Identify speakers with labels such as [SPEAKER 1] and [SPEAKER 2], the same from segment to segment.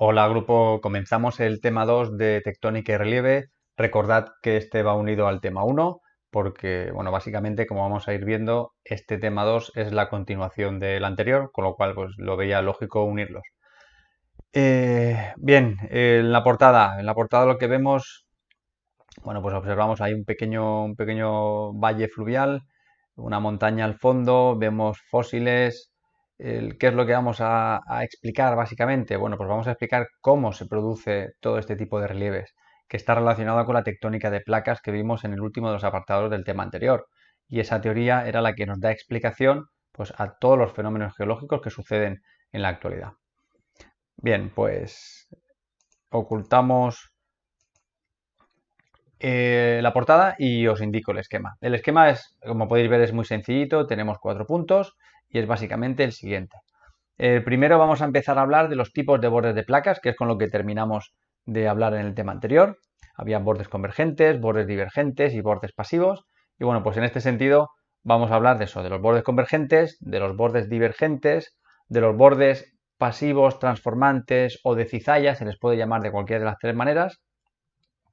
[SPEAKER 1] Hola grupo, comenzamos el tema 2 de tectónica y relieve. Recordad que este va unido al tema 1 porque, bueno, básicamente como vamos a ir viendo, este tema 2 es la continuación del anterior, con lo cual pues lo veía lógico unirlos. Bien, en la portada lo que vemos, bueno, pues observamos ahí un pequeño valle fluvial, una montaña al fondo, vemos fósiles. ¿Qué es lo que vamos a explicar básicamente? Bueno, pues vamos a explicar cómo se produce todo este tipo de relieves, que está relacionado con la tectónica de placas que vimos en el último de los apartados del tema anterior. Y esa teoría era la que nos da explicación pues, a todos los fenómenos geológicos que suceden en la actualidad. Bien, pues ocultamos la portada y os indico el esquema. El esquema es, como podéis ver, es muy sencillito, tenemos 4 puntos y es básicamente el siguiente. Primero vamos a empezar a hablar de los tipos de bordes de placas, que es con lo que terminamos de hablar en el tema anterior. Había bordes convergentes, bordes divergentes y bordes pasivos. Y bueno, pues en este sentido vamos a hablar de eso, de los bordes convergentes, de los bordes divergentes, de los bordes pasivos, transformantes o de cizalla, se les puede llamar de cualquiera de las tres maneras,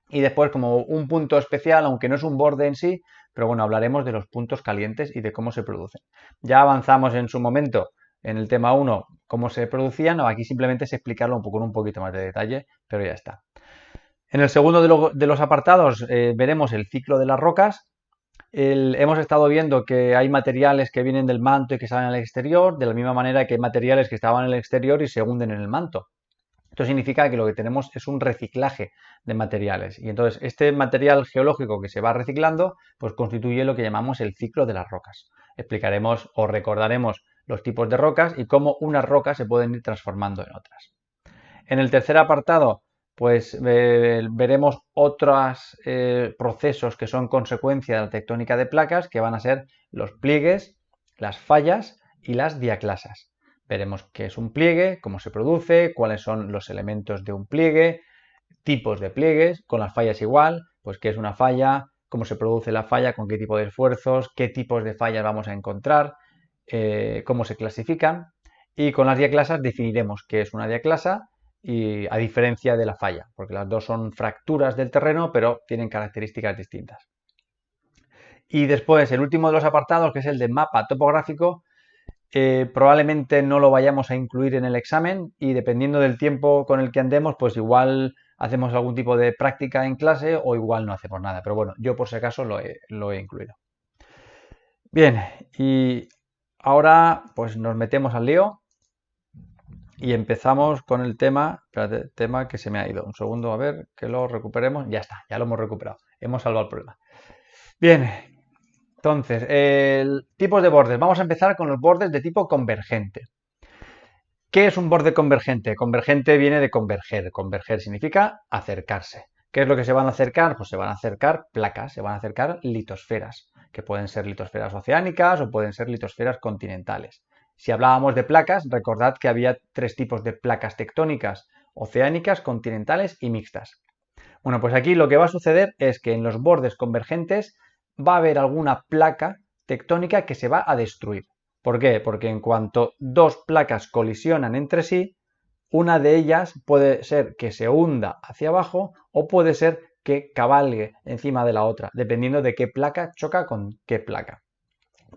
[SPEAKER 1] y después, como un punto especial, aunque no es un borde en sí, pero bueno, hablaremos de los puntos calientes y de cómo se producen. Ya avanzamos en su momento en el tema 1 cómo se producían, aquí simplemente es explicarlo con un poquito más de detalle, pero ya está. En el segundo de los apartados veremos el ciclo de las rocas. Hemos estado viendo que hay materiales que vienen del manto y que salen al exterior, de la misma manera que hay materiales que estaban en el exterior y se hunden en el manto. Esto significa que lo que tenemos es un reciclaje de materiales y entonces este material geológico que se va reciclando pues constituye lo que llamamos el ciclo de las rocas. Explicaremos o recordaremos los tipos de rocas y cómo unas rocas se pueden ir transformando en otras. En el tercer apartado pues veremos otros procesos que son consecuencia de la tectónica de placas, que van a ser los pliegues, las fallas y las diaclasas. Veremos qué es un pliegue, cómo se produce, cuáles son los elementos de un pliegue, tipos de pliegues, con las fallas igual, pues qué es una falla, cómo se produce la falla, con qué tipo de esfuerzos, qué tipos de fallas vamos a encontrar, cómo se clasifican. Y con las diaclasas definiremos qué es una diaclasa, y a diferencia de la falla, porque las dos son fracturas del terreno, pero tienen características distintas. Y después, el último de los apartados, que es el de mapa topográfico, probablemente no lo vayamos a incluir en el examen y dependiendo del tiempo con el que andemos, pues igual hacemos algún tipo de práctica en clase o igual no hacemos nada. Pero bueno, yo por si acaso lo he incluido. Bien, y ahora pues nos metemos al lío y empezamos con el tema, espérate, tema que se me ha ido. Un segundo, a ver, que lo recuperemos. Ya está, ya lo hemos recuperado. Hemos salvado el problema. Bien, entonces, tipos de bordes. Vamos a empezar con los bordes de tipo convergente. ¿Qué es un borde convergente? Convergente viene de converger. Converger significa acercarse. ¿Qué es lo que se van a acercar? Pues se van a acercar placas, se van a acercar litosferas, que pueden ser litosferas oceánicas o pueden ser litosferas continentales. Si hablábamos de placas, recordad que había tres tipos de placas tectónicas: oceánicas, continentales y mixtas. Bueno, pues aquí lo que va a suceder es que en los bordes convergentes va a haber alguna placa tectónica que se va a destruir. ¿Por qué? Porque en cuanto dos placas colisionan entre sí, una de ellas puede ser que se hunda hacia abajo o puede ser que cabalgue encima de la otra, dependiendo de qué placa choca con qué placa.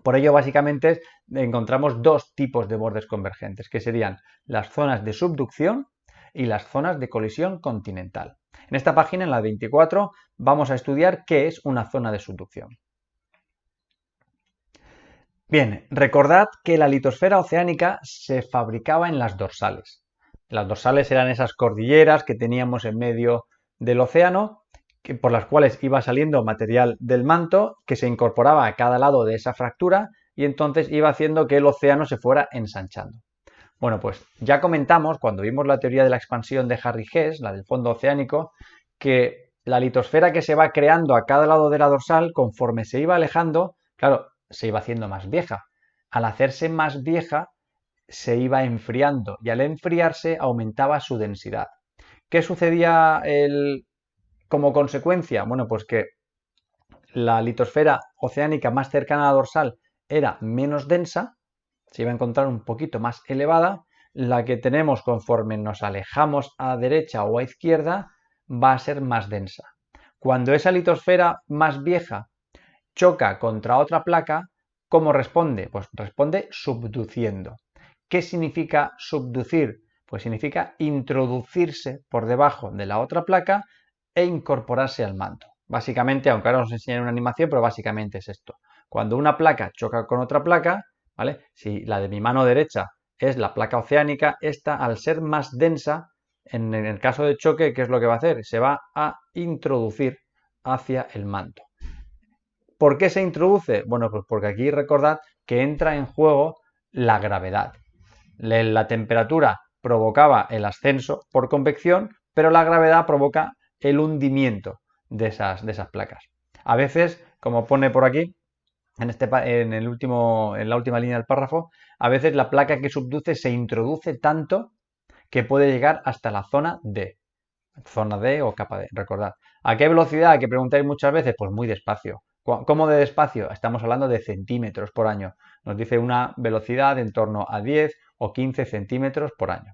[SPEAKER 1] Por ello, básicamente, encontramos dos tipos de bordes convergentes, que serían las zonas de subducción y las zonas de colisión continental. En esta página, en la 24, vamos a estudiar qué es una zona de subducción. Bien, recordad que la litosfera oceánica se fabricaba en las dorsales. Las dorsales eran esas cordilleras que teníamos en medio del océano, por las cuales iba saliendo material del manto que se incorporaba a cada lado de esa fractura y entonces iba haciendo que el océano se fuera ensanchando. Bueno, pues ya comentamos cuando vimos la teoría de la expansión de Harry Hess, la del fondo oceánico, que la litosfera que se va creando a cada lado de la dorsal, conforme se iba alejando, claro, se iba haciendo más vieja. Al hacerse más vieja, se iba enfriando y al enfriarse aumentaba su densidad. ¿Qué sucedía como consecuencia? Bueno, pues que la litosfera oceánica más cercana a la dorsal era menos densa, se iba a encontrar un poquito más elevada, la que tenemos conforme nos alejamos a derecha o a izquierda va a ser más densa. Cuando esa litosfera más vieja choca contra otra placa, ¿cómo responde? Pues responde subduciendo. ¿Qué significa subducir? Pues significa introducirse por debajo de la otra placa e incorporarse al manto. Básicamente, aunque ahora os enseñaré una animación, pero básicamente es esto. Cuando una placa choca con otra placa, ¿vale? Si la de mi mano derecha es la placa oceánica, esta al ser más densa, en el caso de choque, ¿qué es lo que va a hacer? Se va a introducir hacia el manto. ¿Por qué se introduce? Bueno, pues porque aquí recordad que entra en juego la gravedad. La temperatura provocaba el ascenso por convección, pero la gravedad provoca el hundimiento de esas placas. A veces, como pone por aquí, en la última línea del párrafo, a veces la placa que subduce se introduce tanto que puede llegar hasta la zona D o capa D, recordad. ¿A qué velocidad? Que preguntáis muchas veces, pues muy despacio. ¿Cómo de despacio? Estamos hablando de centímetros por año. Nos dice una velocidad en torno a 10 o 15 centímetros por año.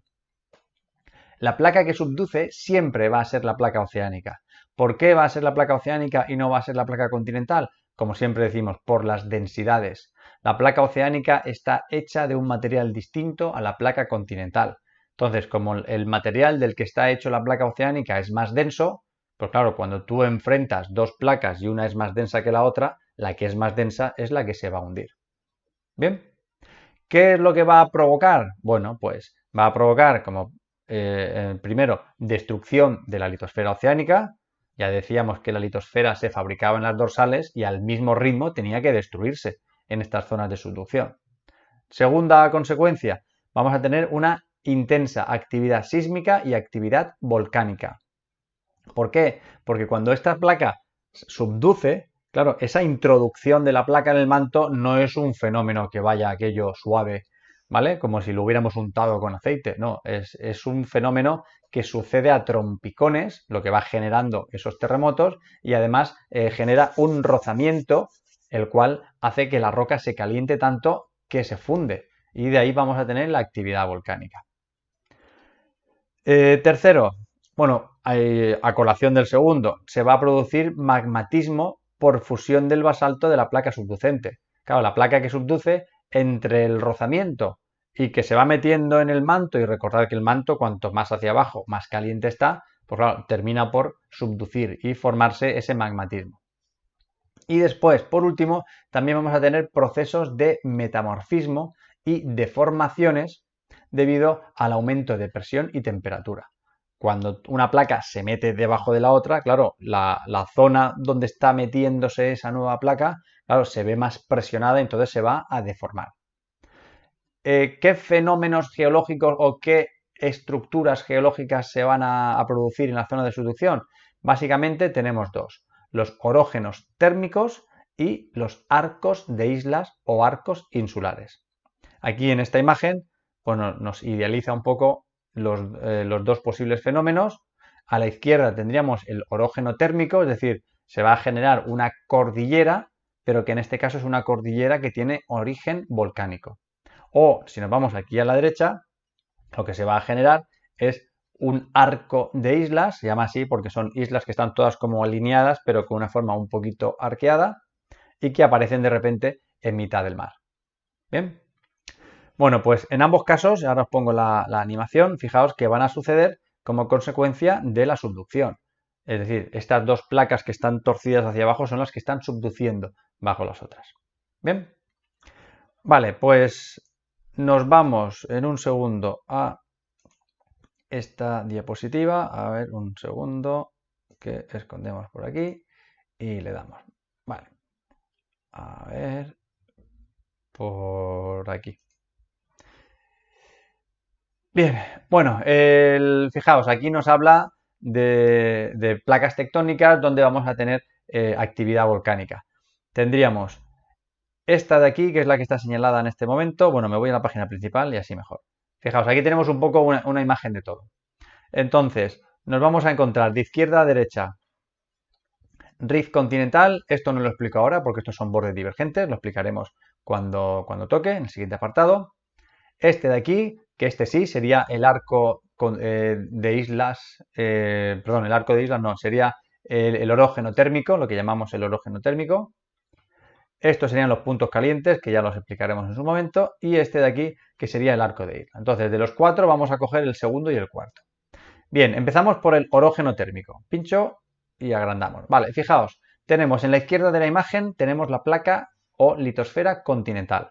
[SPEAKER 1] La placa que subduce siempre va a ser la placa oceánica. ¿Por qué va a ser la placa oceánica y no va a ser la placa continental? Como siempre decimos, por las densidades. La placa oceánica está hecha de un material distinto a la placa continental. Entonces, como el material del que está hecho la placa oceánica es más denso, pues claro, cuando tú enfrentas dos placas y una es más densa que la otra, la que es más densa es la que se va a hundir. ¿Bien? ¿Qué es lo que va a provocar? Bueno, pues va a provocar como primero destrucción de la litosfera oceánica. Ya decíamos que la litosfera se fabricaba en las dorsales y al mismo ritmo tenía que destruirse en estas zonas de subducción. Segunda consecuencia, vamos a tener una intensa actividad sísmica y actividad volcánica. ¿Por qué? Porque cuando esta placa subduce, claro, esa introducción de la placa en el manto no es un fenómeno que vaya aquello suave, ¿vale? Como si lo hubiéramos untado con aceite. No, es un fenómeno que sucede a trompicones, lo que va generando esos terremotos y además genera un rozamiento, el cual hace que la roca se caliente tanto que se funde. Y de ahí vamos a tener la actividad volcánica. Tercero, bueno, a colación del segundo, se va a producir magmatismo por fusión del basalto de la placa subducente. Claro, la placa que subduce entre el rozamiento y que se va metiendo en el manto, y recordad que el manto cuanto más hacia abajo, más caliente está, pues claro, termina por subducir y formarse ese magmatismo. Y después, por último, también vamos a tener procesos de metamorfismo y deformaciones debido al aumento de presión y temperatura. Cuando una placa se mete debajo de la otra, claro, la zona donde está metiéndose esa nueva placa, claro, se ve más presionada y entonces se va a deformar. ¿Qué fenómenos geológicos o qué estructuras geológicas se van a producir en la zona de subducción? Básicamente tenemos dos, los orógenos térmicos y los arcos de islas o arcos insulares. Aquí en esta imagen, bueno, nos idealiza un poco los dos posibles fenómenos. A la izquierda tendríamos el orógeno térmico, es decir, se va a generar una cordillera, pero que en este caso es una cordillera que tiene origen volcánico. O si nos vamos aquí a la derecha, lo que se va a generar es un arco de islas, se llama así porque son islas que están todas como alineadas, pero con una forma un poquito arqueada y que aparecen de repente en mitad del mar. Bien. Bueno, pues en ambos casos, ahora os pongo la animación, fijaos que van a suceder como consecuencia de la subducción. Es decir, estas dos placas que están torcidas hacia abajo son las que están subduciendo bajo las otras. Bien. Vale, pues nos vamos en un segundo a esta diapositiva. A ver, un segundo que escondemos por aquí y le damos. Vale. A ver, por aquí. Bien, bueno, fijaos, aquí nos habla de placas tectónicas donde vamos a tener actividad volcánica. Tendríamos esta de aquí, que es la que está señalada en este momento. Bueno, me voy a la página principal y así mejor. Fijaos, aquí tenemos un poco una imagen de todo. Entonces, nos vamos a encontrar de izquierda a derecha rift continental. Esto no lo explico ahora porque estos son bordes divergentes. Lo explicaremos cuando toque, en el siguiente apartado. Este de aquí que este sí sería el arco de islas, perdón, el arco de islas no, sería el orógeno térmico, lo que llamamos el orógeno térmico. Estos serían los puntos calientes, que ya los explicaremos en su momento, y este de aquí, que sería el arco de isla. Entonces, de los 4 vamos a coger el segundo y el cuarto. Bien, empezamos por el orógeno térmico. Pincho y agrandamos. Vale, fijaos, tenemos en la izquierda de la imagen, tenemos la placa o litosfera continental.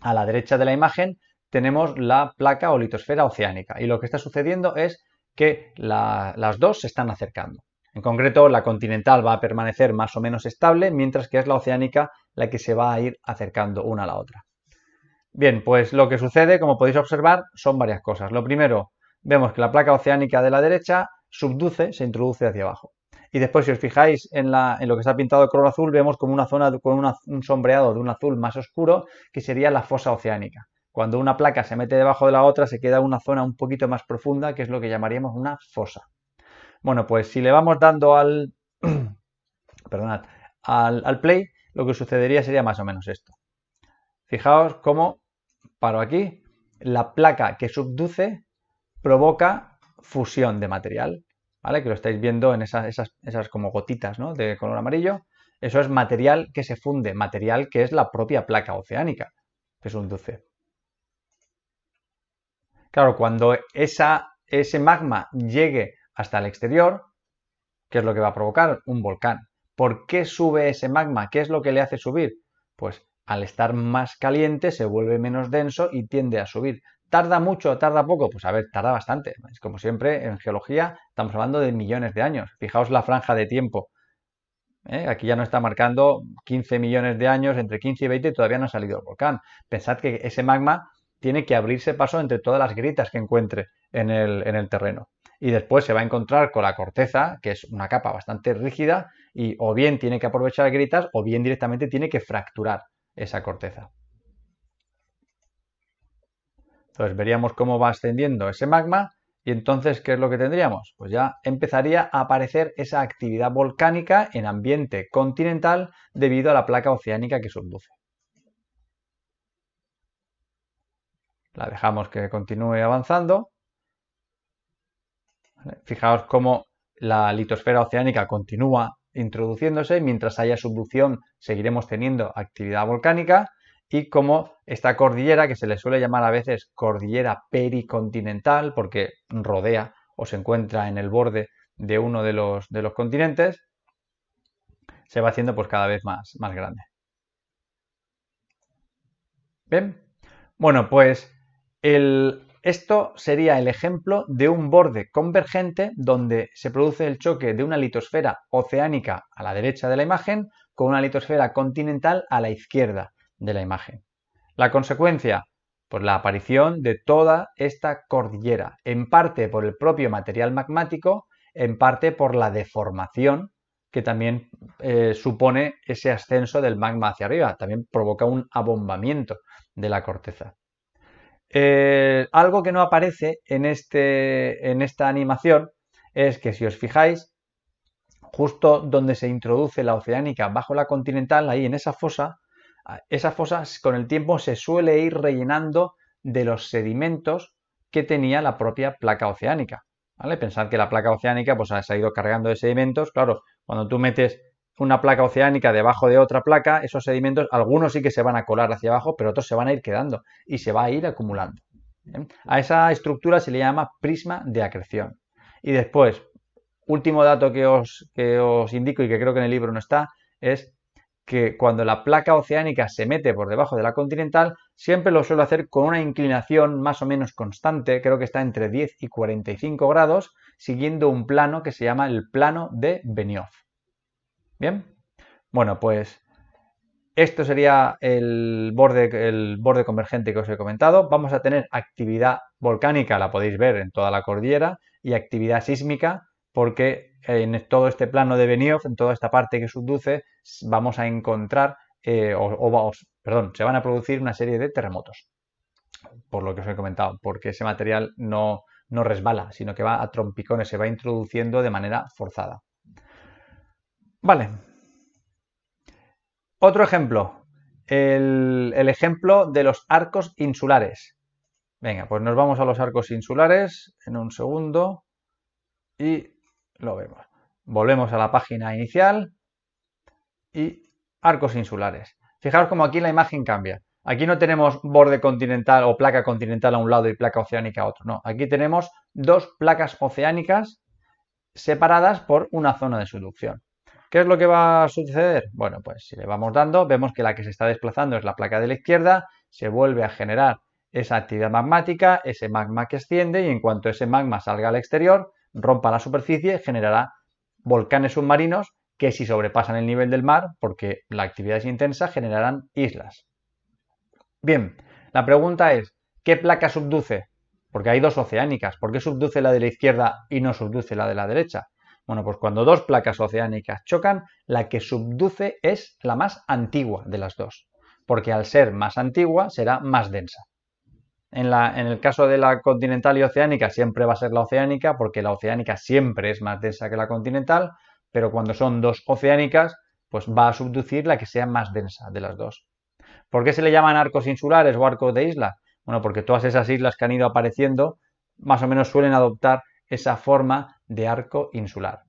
[SPEAKER 1] A la derecha de la imagen tenemos la placa o litosfera oceánica. Y lo que está sucediendo es que las dos se están acercando. En concreto, la continental va a permanecer más o menos estable, mientras que es la oceánica la que se va a ir acercando una a la otra. Bien, pues lo que sucede, como podéis observar, son varias cosas. Lo primero, vemos que la placa oceánica de la derecha subduce, se introduce hacia abajo. Y después, si os fijáis en lo que está pintado de color azul, vemos como una zona con un sombreado de un azul más oscuro, que sería la fosa oceánica. Cuando una placa se mete debajo de la otra, se queda una zona un poquito más profunda, que es lo que llamaríamos una fosa. Bueno, pues si le vamos dando perdonad, al play, lo que sucedería sería más o menos esto. Fijaos cómo, paro aquí, la placa que subduce provoca fusión de material, ¿vale? Que lo estáis viendo en esas como gotitas, ¿no? De color amarillo. Eso es material que se funde, material que es la propia placa oceánica que subduce. Claro, cuando ese magma llegue hasta el exterior, ¿qué es lo que va a provocar? Un volcán. ¿Por qué sube ese magma? ¿Qué es lo que le hace subir? Pues al estar más caliente se vuelve menos denso y tiende a subir. ¿Tarda mucho o tarda poco? Pues a ver, tarda bastante. Es como siempre, en geología estamos hablando de millones de años. Fijaos la franja de tiempo. Aquí ya nos está marcando 15 millones de años, entre 15 y 20 y todavía no ha salido el volcán. Pensad que ese magma tiene que abrirse paso entre todas las grietas que encuentre en el terreno. Y después se va a encontrar con la corteza, que es una capa bastante rígida, y o bien tiene que aprovechar grietas o bien directamente tiene que fracturar esa corteza. Entonces veríamos cómo va ascendiendo ese magma y entonces, ¿qué es lo que tendríamos? Pues ya empezaría a aparecer esa actividad volcánica en ambiente continental debido a la placa oceánica que subduce. La dejamos que continúe avanzando. Fijaos cómo la litosfera oceánica continúa introduciéndose, mientras haya subducción seguiremos teniendo actividad volcánica y como esta cordillera, que se le suele llamar a veces cordillera pericontinental porque rodea o se encuentra en el borde de uno de los continentes, se va haciendo pues cada vez más grande. ¿Bien? Bueno, pues esto sería el ejemplo de un borde convergente donde se produce el choque de una litosfera oceánica a la derecha de la imagen con una litosfera continental a la izquierda de la imagen. La consecuencia, pues la aparición de toda esta cordillera, en parte por el propio material magmático, en parte por la deformación que también supone ese ascenso del magma hacia arriba, también provoca un abombamiento de la corteza. Algo que no aparece en esta animación es que si os fijáis, justo donde se introduce la oceánica bajo la continental, ahí en esa fosa con el tiempo se suele ir rellenando de los sedimentos que tenía la propia placa oceánica. ¿Vale? Pensad que la placa oceánica pues, se ha ido cargando de sedimentos. Claro, cuando tú metes una placa oceánica debajo de otra placa, esos sedimentos, algunos sí que se van a colar hacia abajo, pero otros se van a ir quedando y se va a ir acumulando. A esa estructura se le llama prisma de acreción. Y después, último dato que os indico y que creo que en el libro no está, es que cuando la placa oceánica se mete por debajo de la continental, siempre lo suele hacer con una inclinación más o menos constante, creo que está entre 10 y 45 grados, siguiendo un plano que se llama el plano de Benioff. Bien, bueno, pues esto sería el borde convergente que os he comentado. Vamos a tener actividad volcánica, la podéis ver en toda la cordillera, y actividad sísmica, porque en todo este plano de Benioff, en toda esta parte que subduce, vamos a encontrar, se van a producir una serie de terremotos, por lo que os he comentado, porque ese material no resbala, sino que va a trompicones, se va introduciendo de manera forzada. Vale. Otro ejemplo, el ejemplo de los arcos insulares. Venga, pues nos vamos a los arcos insulares en un segundo y lo vemos. Volvemos a la página inicial y arcos insulares. Fijaros como aquí la imagen cambia. Aquí no tenemos borde continental o placa continental a un lado y placa oceánica a otro. No, aquí tenemos dos placas oceánicas separadas por una zona de subducción. ¿Qué es lo que va a suceder? Bueno, pues si le vamos dando, vemos que la que se está desplazando es la placa de la izquierda, se vuelve a generar esa actividad magmática, ese magma que asciende y en cuanto ese magma salga al exterior, rompa la superficie, generará volcanes submarinos que si sobrepasan el nivel del mar, porque la actividad es intensa, generarán islas. Bien, la pregunta es, ¿qué placa subduce? Porque hay dos oceánicas. ¿Por qué subduce la de la izquierda y no subduce la de la derecha? Bueno, pues cuando dos placas oceánicas chocan, la que subduce es la más antigua de las dos, porque al ser más antigua será más densa. En el caso de la continental y oceánica siempre va a ser la oceánica, porque la oceánica siempre es más densa que la continental, pero cuando son dos oceánicas, pues va a subducir la que sea más densa de las dos. ¿Por qué se le llaman arcos insulares o arcos de isla? Bueno, porque todas esas islas que han ido apareciendo más o menos suelen adoptar esa forma de arco insular.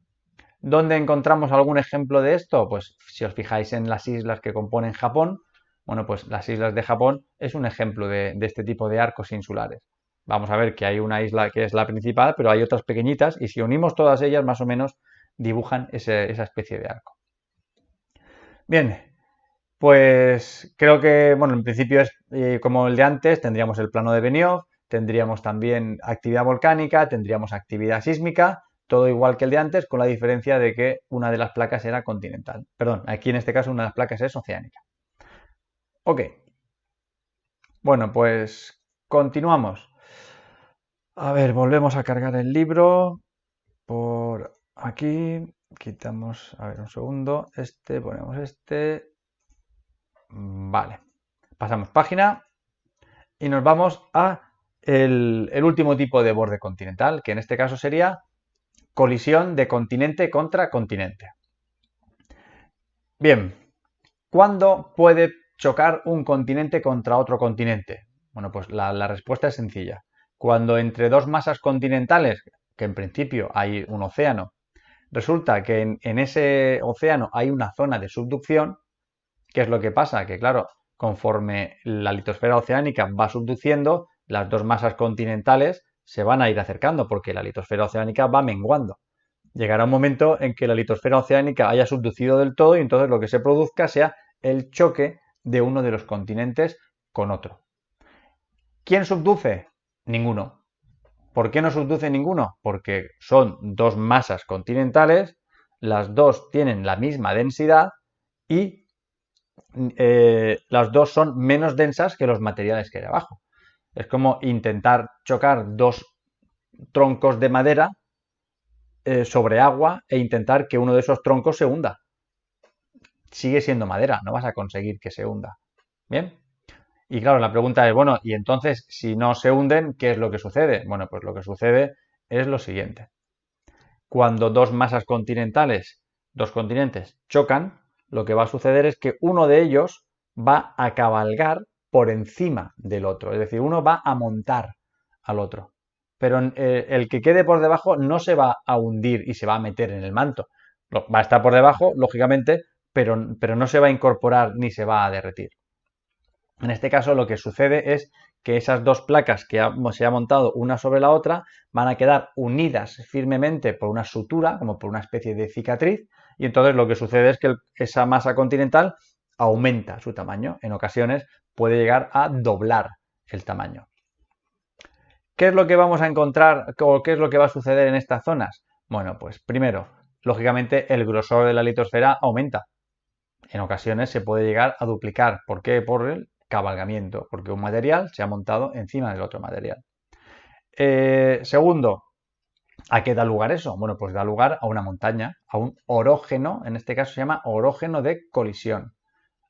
[SPEAKER 1] ¿Dónde encontramos algún ejemplo de esto? Pues si os fijáis en las islas que componen Japón, bueno, pues las islas de Japón es un ejemplo de este tipo de arcos insulares. Vamos a ver que hay una isla que es la principal, pero hay otras pequeñitas y si unimos todas ellas más o menos dibujan esa especie de arco. Bien, pues creo que, bueno, en principio es como el de antes, tendríamos el plano de Benioff, tendríamos también actividad volcánica, tendríamos actividad sísmica, todo igual que el de antes, con la diferencia de que una de las placas era continental. Perdón, aquí en este caso una de las placas es oceánica. Ok, bueno, pues continuamos. A ver, volvemos a cargar el libro por aquí. Quitamos, a ver, un segundo, este, ponemos este. Vale, pasamos página y nos vamos a el último tipo de borde continental, que en este caso sería colisión de continente contra continente. Bien, ¿cuándo puede chocar un continente contra otro continente? Bueno, pues la respuesta es sencilla. Cuando entre dos masas continentales, que en principio hay un océano, resulta que en ese océano hay una zona de subducción. ¿Qué es lo que pasa? Que claro, conforme la litosfera oceánica va subduciendo, las dos masas continentales se van a ir acercando porque la litosfera oceánica va menguando. Llegará un momento en que la litosfera oceánica haya subducido del todo y entonces lo que se produzca sea el choque de uno de los continentes con otro. ¿Quién subduce? Ninguno. ¿Por qué no subduce ninguno? Porque son dos masas continentales, las dos tienen la misma densidad y las dos son menos densas que los materiales que hay abajo. Es como intentar chocar dos troncos de madera sobre agua e intentar que uno de esos troncos se hunda. Sigue siendo madera, no vas a conseguir que se hunda. ¿Bien? Y claro, la pregunta es, bueno, y entonces, si no se hunden, ¿qué es lo que sucede? Bueno, pues lo que sucede es lo siguiente. Cuando dos masas continentales, dos continentes, chocan, lo que va a suceder es que uno de ellos va a cabalgar por encima del otro, es decir, uno va a montar al otro. Pero el que quede por debajo no se va a hundir y se va a meter en el manto. Va a estar por debajo, lógicamente, pero no se va a incorporar ni se va a derretir. En este caso lo que sucede es que esas dos placas que se ha montado una sobre la otra van a quedar unidas firmemente por una sutura, como por una especie de cicatriz, y entonces lo que sucede es que esa masa continental aumenta su tamaño. En ocasiones puede llegar a doblar el tamaño. ¿Qué es lo que vamos a encontrar o qué es lo que va a suceder en estas zonas? Bueno, pues primero, lógicamente el grosor de la litosfera aumenta. En ocasiones se puede llegar a duplicar. ¿Por qué? Por el cabalgamiento, porque un material se ha montado encima del otro material. Segundo, ¿a qué da lugar eso? Bueno, pues da lugar a una montaña, a un orógeno, en este caso se llama orógeno de colisión.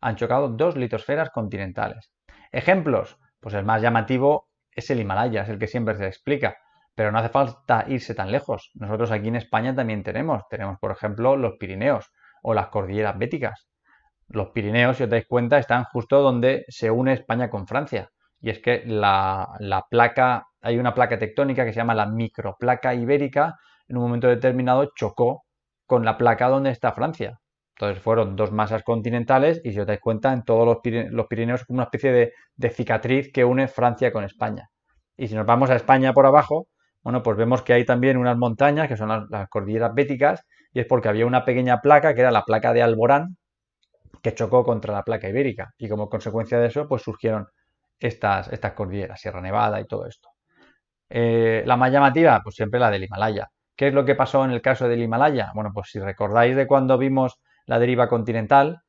[SPEAKER 1] Han chocado dos litosferas continentales. Ejemplos, pues el más llamativo es el Himalaya, es el que siempre se explica, pero no hace falta irse tan lejos. Nosotros aquí en España también tenemos por ejemplo los Pirineos o las cordilleras béticas. Los Pirineos, si os dais cuenta, están justo donde se une España con Francia. y es que la placa, hay una placa tectónica que se llama la microplaca ibérica, en un momento determinado chocó con la placa donde está Francia. Entonces fueron dos masas continentales y si os dais cuenta, en todos los Pirineos es como una especie de cicatriz que une Francia con España. Y si nos vamos a España por abajo, bueno, pues vemos que hay también unas montañas que son las cordilleras béticas y es porque había una pequeña placa que era la placa de Alborán que chocó contra la placa ibérica y como consecuencia de eso pues surgieron estas cordilleras, Sierra Nevada y todo esto. La más llamativa, pues siempre la del Himalaya. ¿Qué es lo que pasó en el caso del Himalaya? Bueno, pues si recordáis de cuando vimos la deriva continental,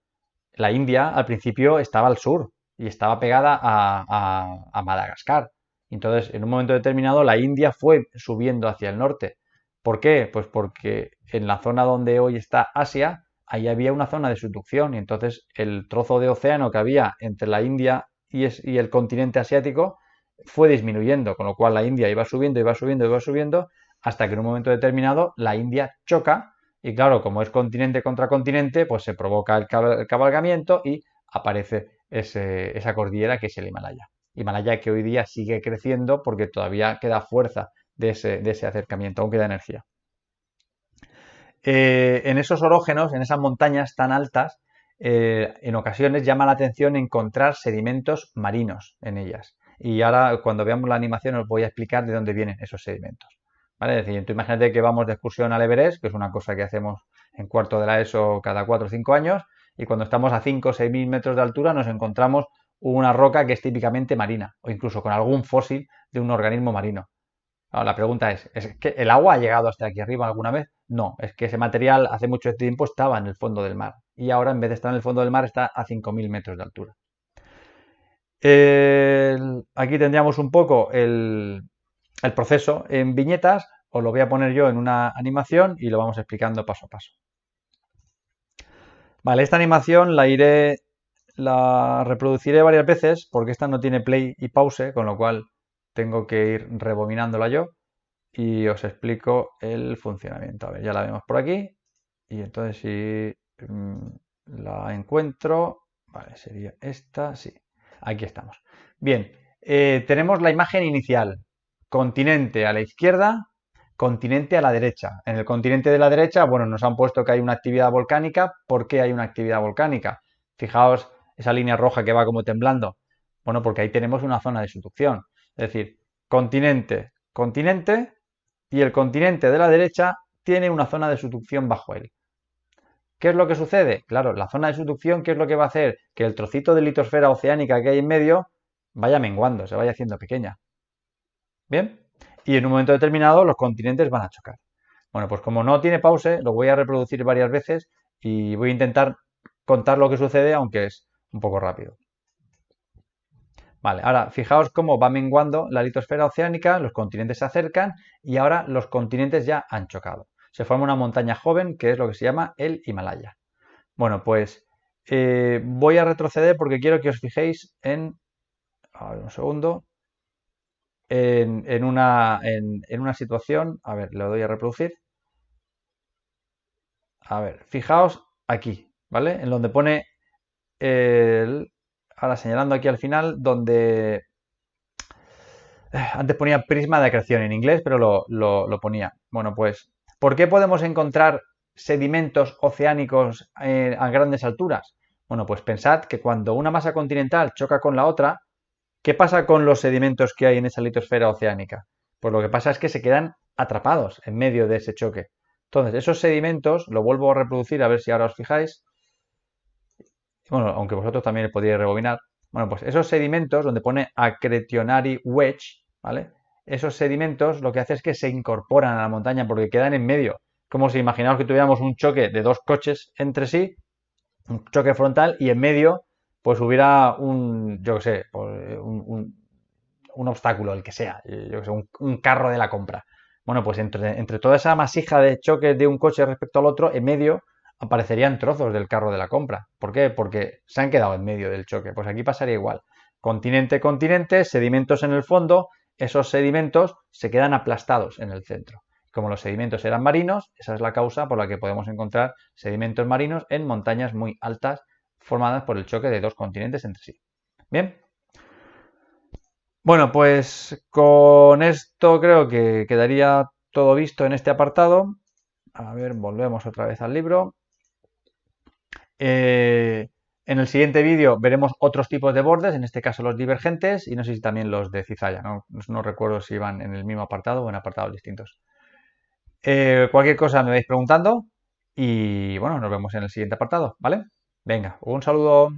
[SPEAKER 1] la India al principio estaba al sur y estaba pegada a Madagascar. Entonces, en un momento determinado, la India fue subiendo hacia el norte. ¿Por qué? Pues porque en la zona donde hoy está Asia, ahí había una zona de subducción y entonces el trozo de océano que había entre la India y el continente asiático fue disminuyendo, con lo cual la India iba subiendo, iba subiendo, iba subiendo, hasta que en un momento determinado la India choca y claro, como es continente contra continente, pues se provoca el cabalgamiento y aparece esa cordillera que es el Himalaya. Himalaya que hoy día sigue creciendo porque todavía queda fuerza de ese acercamiento, aún queda energía. En esos orógenos, en esas montañas tan altas, en ocasiones llama la atención encontrar sedimentos marinos en ellas. Y ahora, cuando veamos la animación, os voy a explicar de dónde vienen esos sedimentos. ¿Vale? Es decir, tú imagínate que vamos de excursión al Everest, que es una cosa que hacemos en cuarto de la ESO cada 4 o 5 años, y cuando estamos a 5 o 6 mil metros de altura nos encontramos una roca que es típicamente marina, o incluso con algún fósil de un organismo marino. Ahora, la pregunta ¿es que el agua ha llegado hasta aquí arriba alguna vez? No, es que ese material hace mucho tiempo estaba en el fondo del mar y ahora en vez de estar en el fondo del mar está a 5.000 metros de altura. Aquí tendríamos un poco el proceso en viñetas, os lo voy a poner yo en una animación y lo vamos explicando paso a paso. Vale, esta animación la reproduciré varias veces porque esta no tiene play y pause, con lo cual tengo que ir rebobinándola yo y os explico el funcionamiento. A ver, ya la vemos por aquí y entonces si la encuentro, vale, sería esta, sí, aquí estamos. Bien, tenemos la imagen inicial, continente a la izquierda, continente a la derecha. En el continente de la derecha, bueno, nos han puesto que hay una actividad volcánica. ¿Por qué hay una actividad volcánica? Fijaos esa línea roja que va como temblando. Bueno, porque ahí tenemos una zona de subducción. Es decir, continente, continente, y el continente de la derecha tiene una zona de subducción bajo él. ¿Qué es lo que sucede? Claro, la zona de subducción, ¿qué es lo que va a hacer? Que el trocito de litosfera oceánica que hay en medio vaya menguando, se vaya haciendo pequeña. ¿Bien? Y en un momento determinado los continentes van a chocar. Bueno, pues como no tiene pause, lo voy a reproducir varias veces y voy a intentar contar lo que sucede, aunque es un poco rápido. Vale, ahora fijaos cómo va menguando la litosfera oceánica, los continentes se acercan y ahora los continentes ya han chocado. Se forma una montaña joven que es lo que se llama el Himalaya. Bueno, pues voy a retroceder porque quiero que os fijéis a ver, un segundo, en una situación, a ver, le doy a reproducir. A ver, fijaos aquí, ¿vale? En donde pone ahora señalando aquí al final, donde antes ponía prisma de acreción en inglés, pero lo ponía. Bueno, pues, ¿por qué podemos encontrar sedimentos oceánicos a grandes alturas? Bueno, pues pensad que cuando una masa continental choca con la otra, ¿qué pasa con los sedimentos que hay en esa litosfera oceánica? Pues lo que pasa es que se quedan atrapados en medio de ese choque. Entonces, esos sedimentos, lo vuelvo a reproducir a ver si ahora os fijáis, bueno, aunque vosotros también podríais rebobinar. Bueno, pues esos sedimentos, donde pone Accretionary Wedge, ¿vale? Esos sedimentos lo que hace es que se incorporan a la montaña porque quedan en medio. Como si imaginaos que tuviéramos un choque de dos coches entre sí, un choque frontal, y en medio pues hubiera yo qué sé, pues, un obstáculo, el que sea, yo que sé, un carro de la compra. Bueno, pues entre toda esa masija de choques de un coche respecto al otro, en medio aparecerían trozos del carro de la compra. ¿Por qué? Porque se han quedado en medio del choque. Pues aquí pasaría igual. Continente, continente, sedimentos en el fondo, esos sedimentos se quedan aplastados en el centro. Como los sedimentos eran marinos, esa es la causa por la que podemos encontrar sedimentos marinos en montañas muy altas formadas por el choque de dos continentes entre sí. Bien, Bueno, pues con esto creo que quedaría todo visto en este apartado. A ver, volvemos otra vez al libro. Eh, en el siguiente vídeo veremos otros tipos de bordes, en este caso los divergentes y no sé si también los de cizalla, no recuerdo si van en el mismo apartado o en apartados distintos. Cualquier cosa me vais preguntando y bueno, nos vemos en el siguiente apartado, ¿vale? Venga, un saludo.